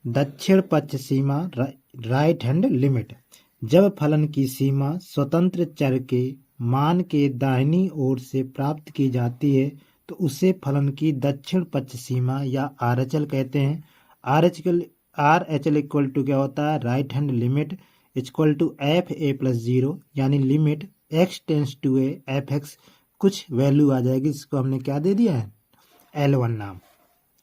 दक्षिण पक्ष सीमा right hand limit. जब फलन की सीमा स्वतंत्र चर के मान के दाहिनी ओर से प्राप्त की जाती है तो उसे फलन की दक्षिण पक्ष सीमा या RHL कहते हैं। RHL इक्वल टू क्या होता है, right hand limit equal to FA+0, यानी limit x tends to a fx कुछ वैल्यू आ जाएगी, जिसको हमने क्या दे दिया है, L1 नाम।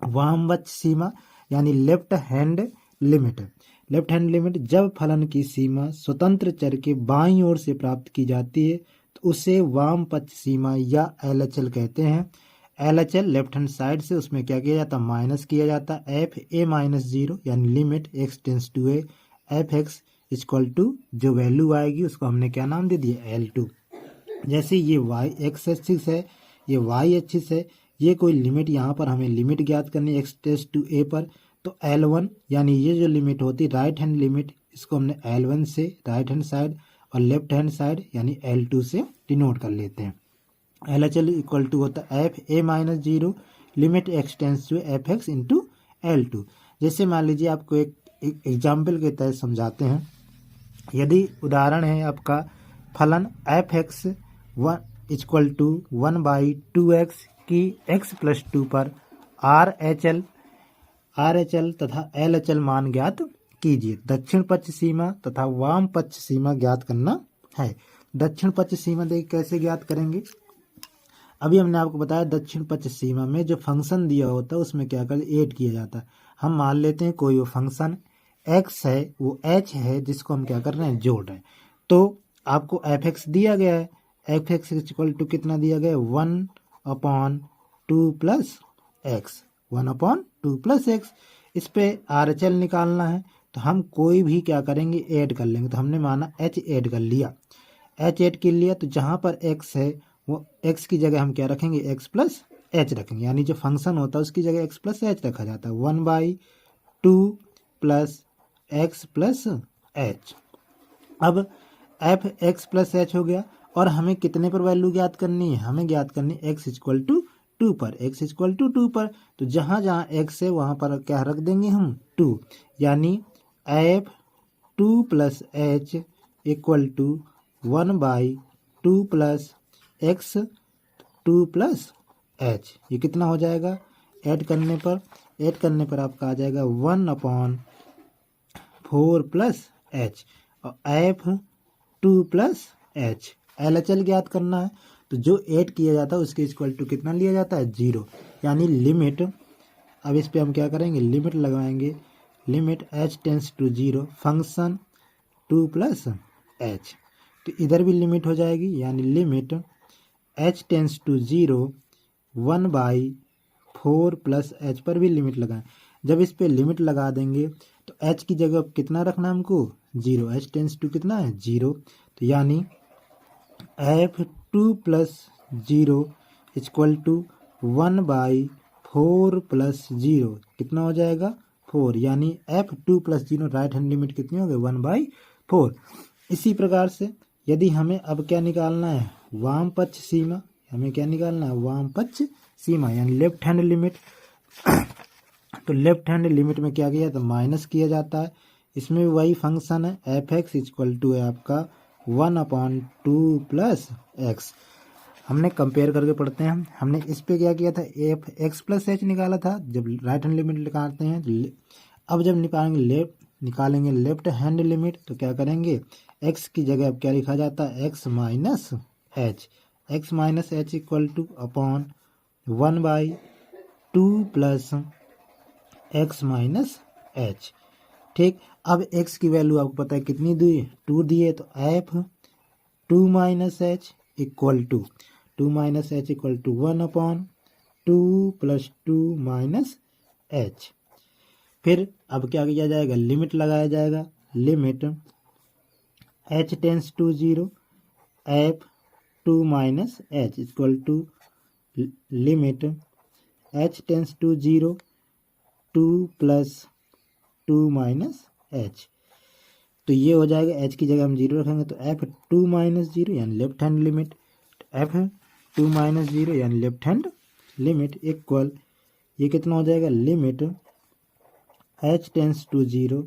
वामवक्ष सीमा यानी left hand limit. Left hand limit जब फलन की सीमा स्वतंत्र चर के बाईं ओर से प्राप्त की जाती है तो उसे वाम पक्ष सीमा या LHL कहते हैं। LHL लेफ्ट हैंड साइड से उसमें क्या किया जाता है, माइनस किया जाता है FA-0, यानी limit x tends to a fx equal to जो वैल्यू आएगी उसको हमने क्या नाम दे दिया, L2। जैसे ये x एक्सिस है, ये y एक्सिस है, ये कोई लिमिट यहाँ पर हमें लिमिट ज्ञात करनी x टेंस टू a पर, तो L1 यानी ये जो लिमिट होती है राइट हैंड लिमिट, इसको हमने L1 से राइट हैंड साइड और लेफ्ट हैंड साइड यानी L2 से डिनोट कर लेते हैं। LHL इक्वल टू होता है FA-0 limit x tends to fx into L2। जैसे मान लीजिए आपको एक एग्जाम्पल के तहत समझाते हैं। यदि उदाहरण है आपका फलन fx इक्वल टू 1/2x की x+2 पर RHL तथा LHL मान ज्ञात कीजिए। दक्षिण पक्ष सीमा तथा वाम पक्ष सीमा ज्ञात करना है। दक्षिण पक्ष सीमा देखिए कैसे ज्ञात करेंगे। अभी हमने आपको बताया दक्षिण पक्ष सीमा में जो फंक्शन दिया होता है उसमें क्या कर ऐड किया जाता है। हम मान लेते हैं कोई वो फंक्शन x है, वो h है, जिसको हम क्या कर रहे हैं, जोड़ रहे हैं। तो आपको fx दिया गया है, fx इक्वल टू कितना दिया गया है, 1/2 प्लस x, 1/2 प्लस x। इस पे RHL निकालना है तो हम कोई भी क्या करेंगे, ऐड कर लेंगे। तो हमने माना h ऐड कर लिया, h ऐड कर लिया, तो जहाँ पर x है वो x की जगह हम क्या रखेंगे, x+h रखेंगे, यानी जो फंक्शन होता है उसकी जगह x+h रखा जाता है। 1/2 प्लस x+h। अब fx+h हो गया और हमें कितने पर वैल्यू ज्ञात करनी है, हमें ज्ञात करनी है x इक्वल टू 2 पर, x इक्वल टू 2 पर। तो जहाँ जहाँ x है वहाँ पर क्या रख देंगे हम, 2, यानी f2 plus h equal to 1/2 plus x2 plus h। ये कितना हो जाएगा, ऐड करने पर आपका आ जाएगा 1/4 प्लस h और f2 प्लस h। LHL ज्ञात करना है तो जो ऐड किया जाता है उसके इक्वल टू कितना लिया जाता है, 0, यानी लिमिट। अब इस पे हम क्या करेंगे, लिमिट लगाएंगे, limit h tends to 0 function 2 plus h। तो इधर भी लिमिट हो जाएगी, यानी limit h tends to 0 1/4 plus h पर भी लिमिट लगाएं। जब इस पे लिमिट लगा देंगे तो h की जगह कितना रखना हमको, 0, h टेंस टू कितना है, 0। तो यानी f2 plus 0 equal to 1/4 plus 0 कितना हो जाएगा, 4, यानी f2 plus 0 right hand limit कितनी हो गई, 1/4। इसी प्रकार से यदि हमें अब क्या निकालना है, वाम पक्ष सीमा, हमें क्या निकालना है, वाम पक्ष सीमा यानी लेफ्ट हैंड लिमिट। तो लेफ्ट हैंड लिमिट में क्या किया, तो माइनस किया जाता है। इसमें वही फंक्शन है, fx इक्वल टू है आपका 1/2 प्लस x। हमने कंपेयर करके पढ़ते हैं। हमने इस पे क्या किया था, x+h निकाला था जब राइट हैंड लिमिट निकालते हैं। अब जब निकालेंगे लेफ्ट हैंड लिमिट तो क्या करेंगे, x की जगह अब क्या लिखा जाता है, x-h equal two upon 1/2 plus x-h। ठीक, अब x की वैल्यू आपको पता है कितनी दी, 2 दिए, तो f2 minus h equal to 1/2 plus 2 minus h। फिर अब क्या किया जाएगा, लिमिट लगाया जाएगा, limit h tends to 0 f2 minus h equal to limit h tends to 0 2 plus 2 minus h। तो ये हो जाएगा, h की जगह हम 0 रखेंगे तो f2 माइनस 0 यानी left hand limit, f2 minus 0 यानी लेफ्ट हैंड लिमिट इक्वल, ये कितना हो जाएगा, limit h tends to 0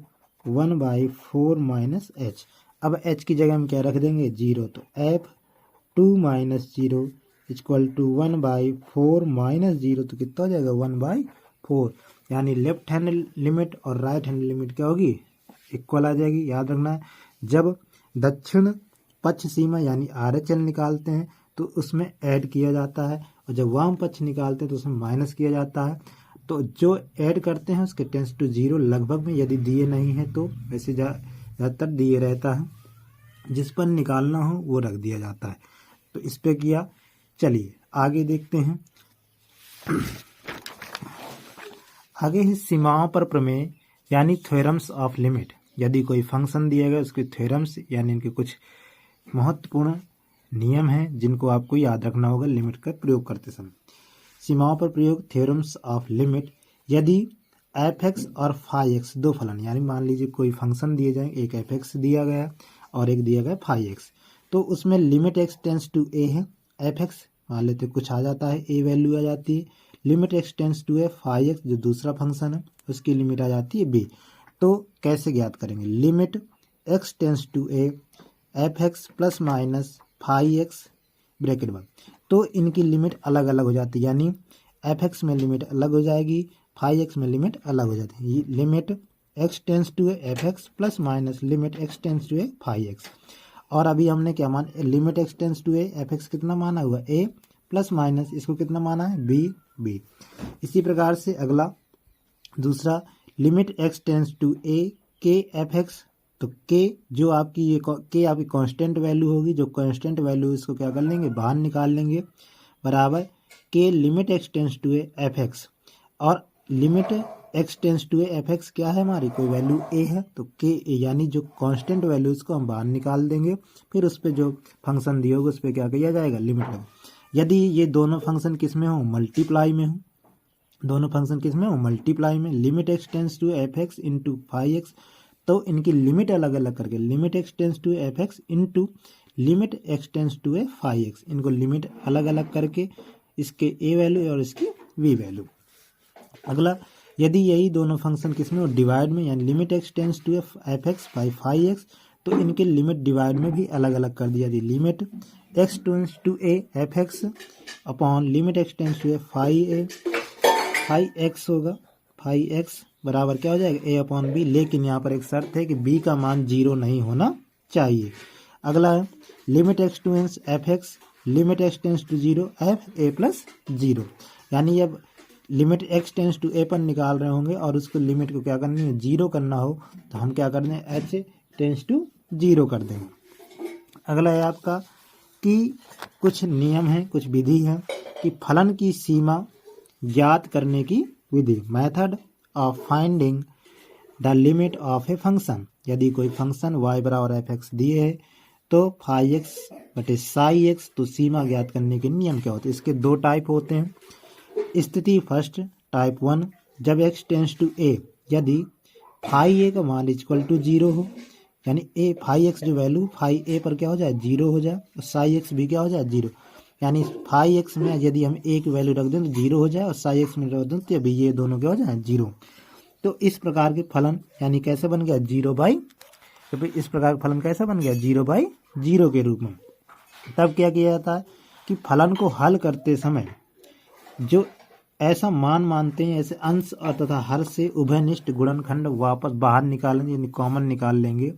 1/4 minus h। अब h की जगह हम क्या रख देंगे 0, तो f2 minus 0 equal to 1/4 minus 0, तो कितना हो जाएगा 1/4। यानी लेफ्ट हैंड लिमिट और राइट हैंड लिमिट क्या होगी इक्वल आ जाएगी। याद रखना है जब दक्षिण पक्ष सीमा यानी RHL निकालते हैं तो उसमें ऐड किया जाता है, और जब वाम पक्ष निकालते हैं तो उसमें माइनस किया जाता है। तो जो ऐड करते हैं उसके टेंस टू 0 लगभग में, यदि दिए नहीं है तो वैसे ज़्यादातर दिए रहता है, जिस पर निकालना हो वो रख दिया जाता है। तो इस पे किया। चलिए आगे देखते हैं। आगे है सीमाओं पर प्रमेय यानी थ्योरम्स ऑफ लिमिट। यदि कोई फंक्शन दिया गया उसके थ्योरम्स यानी इनके कुछ महत्वपूर्ण नियम हैं जिनको आपको याद रखना होगा लिमिट का प्रयोग करते समय। सीमाओं पर प्रयोग थ्योरम्स ऑफ लिमिट। यदि f(x) और phi(x) दो फलन, यानी मान लीजिए कोई फंक्शन दिए जाए, एक f(x) दिया गया और एक दिया गया phi(x), तो उसमें limit x tends to a है, f(x) मान लेते कुछ आ जाता है, a वैल्यू आ जाती है, limit x tends to a phi(x) जो दूसरा फंक्शन है उसकी लिमिट आ जाती है b। तो कैसे ज्ञात करेंगे, limit x tends to a f(x) plus minus phi(x) bracket बंद, तो इनकी लिमिट अलग अलग हो जाती है, यानी f(x) में लिमिट अलग हो जाएगी, phi(x) में लिमिट अलग हो जाती है। Limit x tends to a f(x) plus minus limit x tends to a phi(x). और अभी हमने क्या मान, limit x tends to a f(x) कितना माना हुआ a प्लस माइनस इसको कितना माना है b। इसी प्रकार से अगला दूसरा limit x tends to a k f(x), तो k जो आपकी ये k आपकी कांस्टेंट वैल्यू होगी, जो कांस्टेंट वैल्यू इसको क्या कर लेंगे बाहर निकाल लेंगे, बराबर k limit x tends to a f(x), और limit x tends to a f(x) क्या है हमारी कोई वैल्यू a है, तो k यानी जो कांस्टेंट वैल्यू इसको हम बाहर निकाल देंगे, फिर उस पर जो फंक्शन दिया होगा उस पर क्या किया जाएगा लिमिट लगा। यदि ये दोनों फंक्शन किस में हो मल्टीप्लाई में हो, दोनों फंक्शन किस में हो मल्टीप्लाई में, limit x tends to f(x) into phi(x), तो इनकी लिमिट अलग अलग करके limit x tends to f(x) into limit x tends to a phi(x), इनको लिमिट अलग अलग करके इसके a वैल्यू और इसकी v वैल्यू। अगला यदि यही दोनों फंक्शन किसमें हो डिवाइड में, यानी limit x tends to f(x) by phi(x), तो इनके लिमिट डिवाइड में भी अलग अलग कर दिया जाए, limit x tends to a f(x) upon limit x tends to a phi(x) होगा, phi(x) बराबर क्या हो जाएगा a अपॉन b, लेकिन यहाँ पर एक शर्त है कि b का मान 0 नहीं होना चाहिए। अगला है limit x tends f(x) limit x tends to 0 f a plus 0, यानी अब limit x tends to a पर निकाल रहे होंगे और उसको लिमिट को क्या करनी है 0 करना हो, तो हम क्या कर दें h टेंस टू 0 कर देंगे। अगला है आपका कि कुछ नियम है, कुछ विधि है कि फलन की सीमा ज्ञात करने की विधि, method of finding the limit of a function. यदि कोई फंक्शन y बराबर f(x) दिए है तो phi(x) बटे psi(x), तो सीमा ज्ञात करने के नियम क्या होते हैं, इसके दो टाइप होते हैं। स्थिति फर्स्ट टाइप 1, जब x टेंस टू a, यदि phi a का मान इक्वल टू 0 हो, यानी a phi(x) जो वैल्यू phi a पर क्या हो जाए 0 हो जाए और psi(x) भी क्या हो जाए 0, यानी phi(x) में यदि हम a की वैल्यू रख दें तो 0 हो जाए और psi(x) में रख दें तो अभी ये दोनों क्या हो जाए 0। तो इस प्रकार के फलन यानी कैसे बन गया 0/, तो इस प्रकार का फलन कैसा बन गया 0/0 के रूप में। तब क्या किया जाता है कि फलन को हल करते समय जो ऐसा मान मानते हैं, ऐसे अंश और तथा हर से उभयनिष्ठ गुणनखंड वापस बाहर निकालेंगे, यानी कॉमन निकाल लेंगे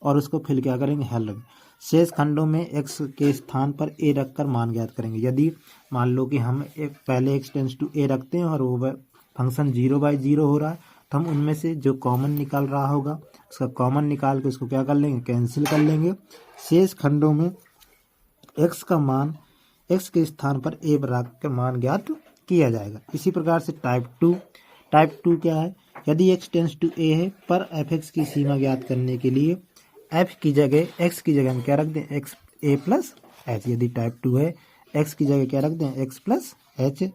और उसको फिर क्या करेंगे हल करेंगे। शेष खंडों में x के स्थान पर a रखकर मान ज्ञात करेंगे। यदि मान लो कि हम एक पहले x टेंस टू a रखते हैं और वो फंक्शन 0/0 हो रहा है, तो हम उनमें से जो कॉमन निकाल रहा होगा उसका कॉमन निकाल के उसको क्या कर लेंगे कैंसिल कर लेंगे। शेष खंडों में x का मान x के स्थान पर a रखकर मान ज्ञात किया जाएगा। इसी प्रकार से टाइप 2 क्या है, यदि x टेंस टू a है पर f(x) की सीमा ज्ञात करने के लिए f की जगह x की जगह हम क्या रख दें x a प्लस h। यदि टाइप 2 है x की जगह क्या रख दें x प्लस h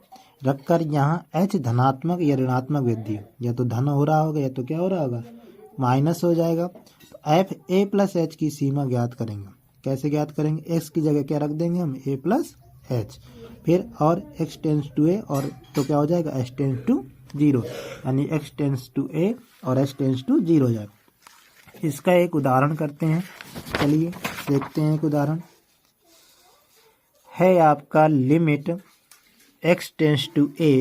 रखकर यहाँ h धनात्मक या ऋणात्मक वृद्धि, या तो धन हो रहा होगा या तो क्या हो रहा होगा माइनस हो जाएगा। तो f a प्लस h की सीमा ज्ञात करेंगे। कैसे ज्ञात करेंगे, x की जगह क्या रख देंगे हम a प्लस h, फिर और x टेंस टू a और तो क्या हो जाएगा h टेंस टू जीरो, यानी x टेंस टू a और h टेंस टू जीरो हो जाएगा। इसका एक उदाहरण करते हैं, चलिए देखते हैं एक उदाहरण है आपका limit x tends to a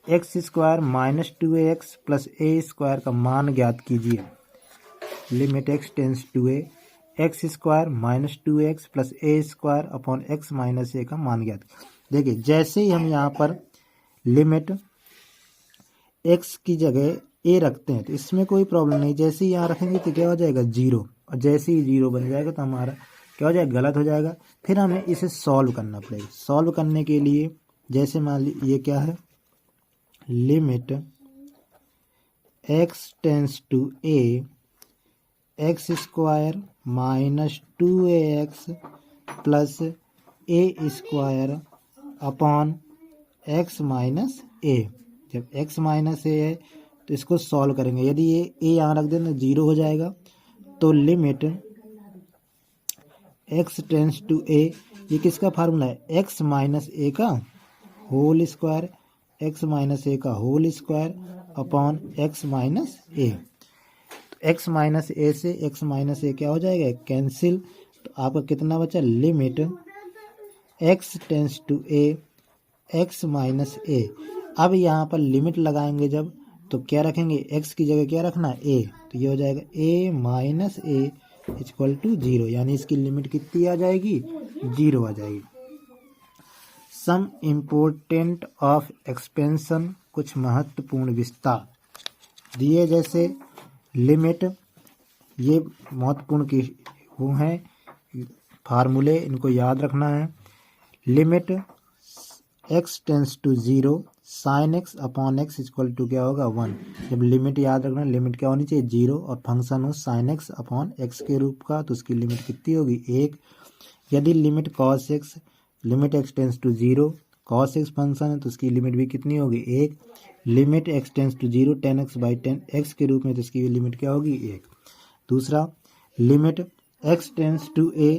x square minus 2ax plus a square का मान ज्ञात कीजिए। Limit x tends to a x square minus 2x plus a square upon x minus a का मान ज्ञात। देखिए जैसे ही हम यहाँ पर लिमिट x की जगह a रखते हैं तो इसमें कोई प्रॉब्लम नहीं, जैसे ही यहाँ रखेंगे तो क्या हो जाएगा जीरो, और जैसे ही जीरो बन जाएगा तो हमारा क्या हो जाएगा, गलत हो जाएगा। फिर हमें इसे सॉल्व करना पड़ेगा। सॉल्व करने के लिए जैसे मान लीजिए ये क्या है, limit x tends to a x square minus 2ax plus a square upon x minus a. जब x माइनस ए है तो इसको सॉल्व करेंगे, यदि ये a यहाँ रख दें तो जीरो हो जाएगा। तो limit x tends to a, ये किसका फार्मूला है, x माइनस ए का whole square, x minus a का whole square upon x minus a. तो x माइनस ए से x माइनस ए क्या हो जाएगा, कैंसिल। तो आपका कितना बचा, limit x tends to a x minus a. अब यहाँ पर लिमिट लगाएंगे जब, तो क्या रखेंगे, x की जगह क्या रखना है, a, तो ये हो जाएगा a minus a equal to zero, यानी इसकी लिमिट कितनी आ जाएगी, जीरो आ जाएगी। सम इम्पोर्टेंट ऑफ एक्सपेंशन, कुछ महत्वपूर्ण विस्तार दिए, जैसे लिमिट, ये महत्वपूर्ण की वो हैं फार्मूले, इनको याद रखना है। Limit x tends to zero sine x upon x equal to क्या होगा, 1। जब लिमिट याद रखना, लिमिट क्या होनी चाहिए, जीरो, और फंक्शन हो साइन एक्स अपॉन एक्स के रूप का, तो उसकी लिमिट कितनी होगी, 1। यदि limit cos x, limit x tends to zero cos x function है तो उसकी लिमिट भी कितनी होगी, 1। Limit x tends to zero tan x by tan x के रूप में, तो इसकी लिमिट क्या होगी, 1। दूसरा, limit x tends to a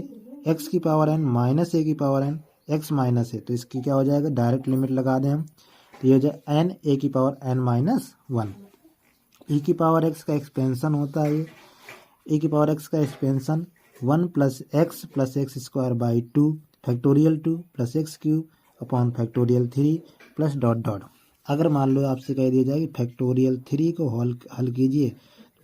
x की पावर n माइनस ए की power n x minus a, तो इसकी क्या हो जाएगा, डायरेक्ट लिमिट लगा दें हम, तो ये हो जाए n ए की पावर n माइनस 1। e की पावर x का एक्सपेंशन होता है, ये e की पावर x का expansion 1 plus x square by 2 factorial 2 plus x cube upon factorial 3 plus dot dot. अगर मान लो आपसे कह दिया जाए कि फैक्टोरियल 3 को हल कीजिए,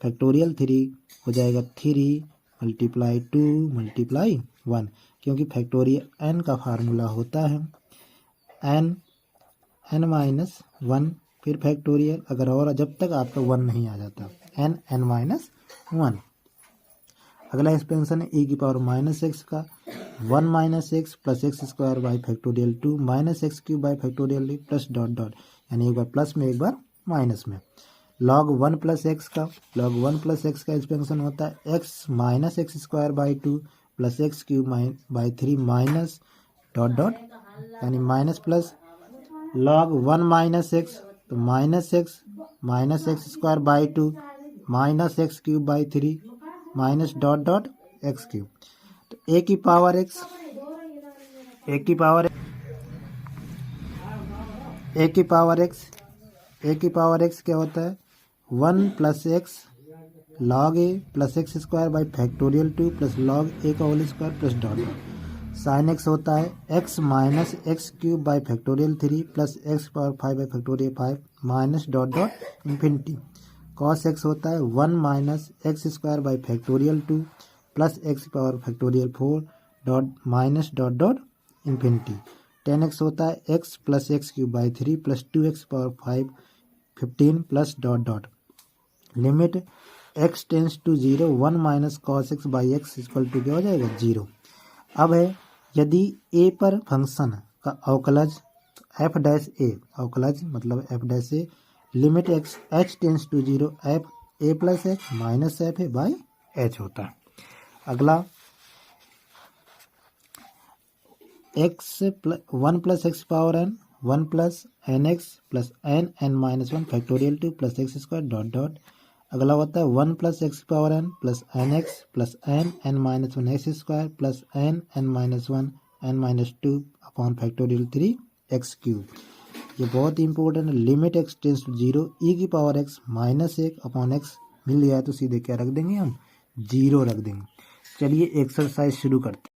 फैक्टोरियल 3 हो जाएगा 3 मल्टीप्लाई 2 मल्टीप्लाई 1, क्योंकि फैक्टोरियल n का फार्मूला होता है n माइनस 1 फिर फैक्टोरियल, अगर और जब तक आपका 1 नहीं आ जाता, n माइनस 1। अगला एक्सपेंशन है e की पावर माइनस एक्स का 1 minus x plus x square by factorial 2 minus x cube by factorial plus dot dot, यानी एक बार प्लस में एक बार माइनस में। लॉग 1 प्लस एक्स का, लॉग 1 प्लस एक्स का एक्सपेंशन होता है x minus x square by 2 plus x cube by 3 minus dot dot, यानी minus plus. Log 1 minus x, तो minus x square by 2 minus x cube by 3 minus dot dot x cube. तो ए की power x, ए की power x क्या होता है, 1 plus x log a plus x square by factorial 2 plus log a का whole square plus dot dot. Sine x होता है x minus x cube by factorial 3 plus x power 5 by factorial 5 minus dot dot infinity. Cos x होता है 1 minus x square by factorial 2 plus x power factorial 4 dot minus dot dot infinity. Tan x होता है x plus x cube by 3 plus 2x power 5 15 plus dot dot. Limit x tends to zero 1 minus cos x by x equal to क्या हो जाएगा, zero. अब है यदि a पर function का अवकलज f डैश a, अवकलज मतलब f dash a, limit x h tends to zero f a plus h minus f a by h होता है। अगला x 1 plus x power n 1 plus n x plus n minus 1 factorial 2 plus x square dot dot. अगला होता है 1 plus x power n plus n x plus n minus 1 x square plus n minus 1 n minus 2 upon factorial 3 x cube. ये बहुत important है। Limit x tends to 0 e की power x minus 1 upon x मिल गया है तो सीधे क्या रख देंगे हम 0 रख देंगे। चलिए एक्सरसाइज शुरू करते हैं।